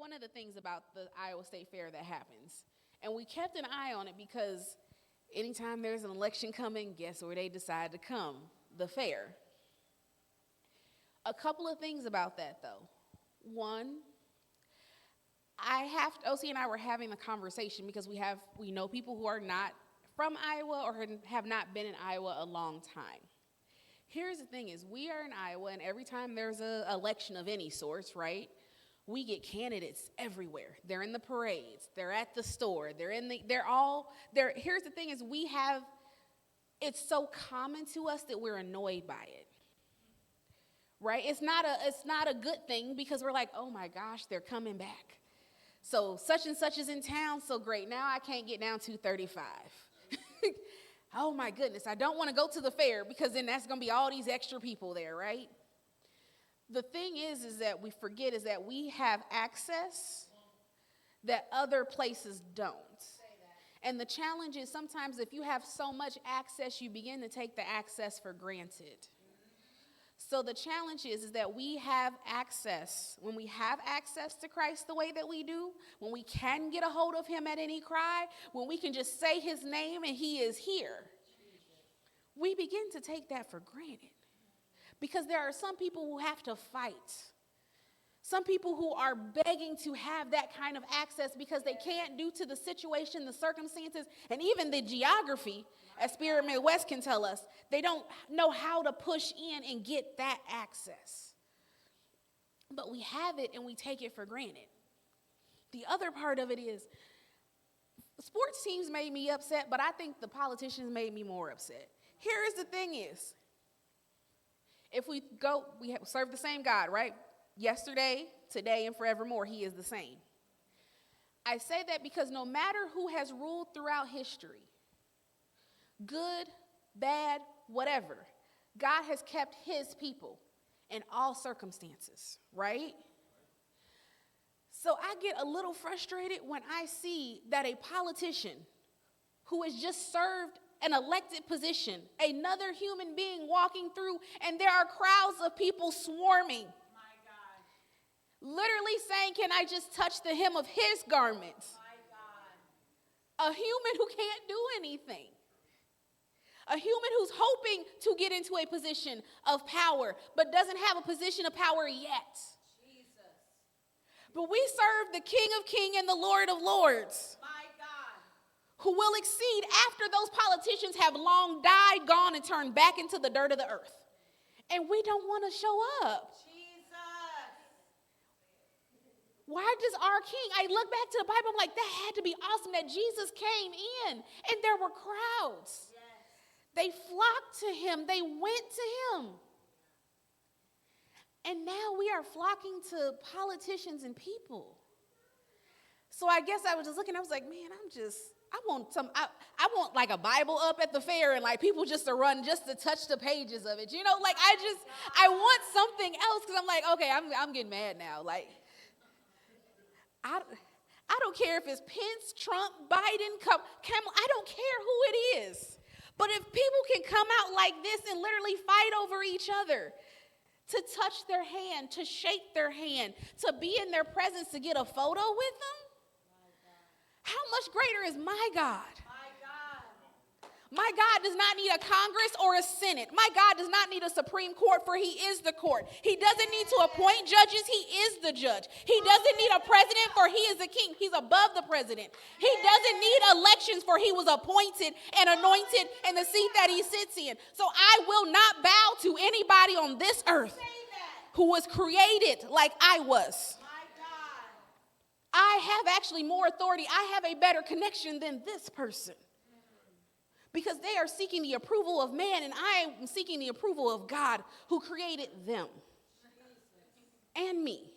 one of the things about the Iowa State Fair that happens. And we kept an eye on it because anytime there's an election coming, guess where they decide to come? The fair. A couple of things about that, though. One, OC and I were having a conversation because we know people who are not from Iowa or have not been in Iowa a long time. Here's the thing is, we are in Iowa, and every time there's an election of any sort, right, we get candidates everywhere. They're in the parades. They're at the store. Here's the thing is, it's so common to us that we're annoyed by it. Right? It's not a good thing because we're like, oh my gosh, they're coming back. So such and such is in town, so great. Now I can't get down 235. Oh my goodness, I don't want to go to the fair because then that's going to be all these extra people there, right? The thing is that we forget is that we have access that other places don't. And the challenge is sometimes if you have so much access, you begin to take the access for granted. So the challenge is that we have access. When we have access to Christ the way that we do, when we can get a hold of him at any cry, when we can just say his name and he is here, we begin to take that for granted. Because there are some people who have to fight. Some people who are begging to have that kind of access because they can't due to the situation, the circumstances, and even the geography, as Spirit Midwest can tell us. They don't know how to push in and get that access. But we have it and we take it for granted. The other part of it is, sports teams made me upset, but I think the politicians made me more upset. Here is the thing is, if we serve the same God, right? Yesterday, today, and forevermore, he is the same. I say that because no matter who has ruled throughout history, good, bad, whatever, God has kept his people in all circumstances, right? So I get a little frustrated when I see that a politician who has just served an elected position, another human being walking through, and there are crowds of people swarming, literally saying, can I just touch the hem of his garments? A human who can't do anything. A human who's hoping to get into a position of power, but doesn't have a position of power yet. Jesus. But we serve the King of Kings and the Lord of Lords. My God. Who will exceed after those politicians have long died, gone, and turned back into the dirt of the earth. And we don't want to show up. Why does our king, I look back to the Bible, I'm like, that had to be awesome that Jesus came in and there were crowds. Yes. They flocked to him. They went to him. And now we are flocking to politicians and people. So I guess I was just looking, I was like, man, I want like a Bible up at the fair and like people just to run just to touch the pages of it. You know, like I want something else because I'm like, okay, I'm getting mad now. Like, I don't care if it's Pence, Trump, Biden, Kamala. I don't care who it is. But if people can come out like this and literally fight over each other, to touch their hand, to shake their hand, to be in their presence, to get a photo with them, how much greater is my God? My God does not need a Congress or a Senate. My God does not need a Supreme Court, for he is the court. He doesn't need to appoint judges. He is the judge. He doesn't need a president, for he is the king. He's above the president. He doesn't need elections, for he was appointed and anointed in the seat that he sits in. So I will not bow to anybody on this earth who was created like I was. I have actually more authority. I have a better connection than this person. Because they are seeking the approval of man, and I am seeking the approval of God who created them and me.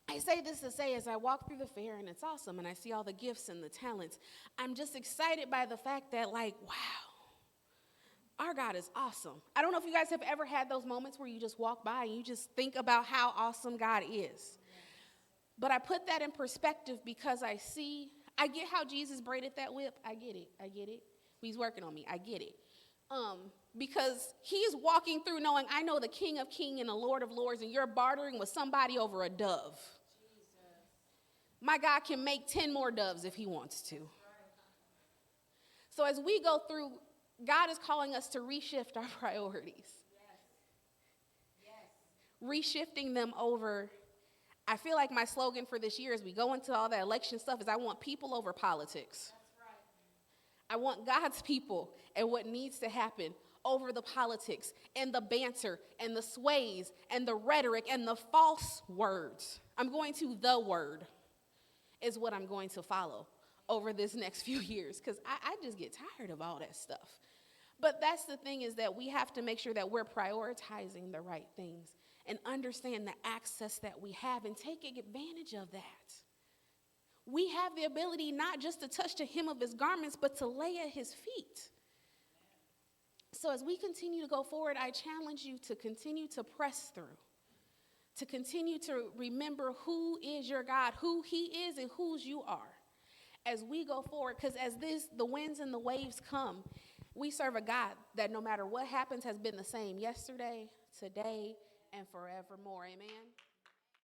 I say this to say, as I walk through the fair, and it's awesome, and I see all the gifts and the talents, I'm just excited by the fact that, like, wow, our God is awesome. I don't know if you guys have ever had those moments where you just walk by and you just think about how awesome God is. But I put that in perspective because I get how Jesus braided that whip. I get it. He's working on me. I get it. Because he's walking through knowing, I know the King of Kings and the Lord of Lords, and you're bartering with somebody over a dove. My God can make 10 more doves if he wants to. So as we go through, God is calling us to reshift our priorities. Reshifting them over. I feel like my slogan for this year as we go into all that election stuff is I want people over politics. I want God's people and what needs to happen over the politics and the banter and the sways and the rhetoric and the false words. I'm going to the word is what I'm going to follow over this next few years because I just get tired of all that stuff. But that's the thing is that we have to make sure that we're prioritizing the right things and understand the access that we have and taking advantage of that. We have the ability not just to touch the hem of his garments, but to lay at his feet. So as we continue to go forward, I challenge you to continue to press through, to continue to remember who is your God, who he is and whose you are as we go forward. Because as the winds and the waves come, we serve a God that no matter what happens has been the same yesterday, today, and forevermore. Amen.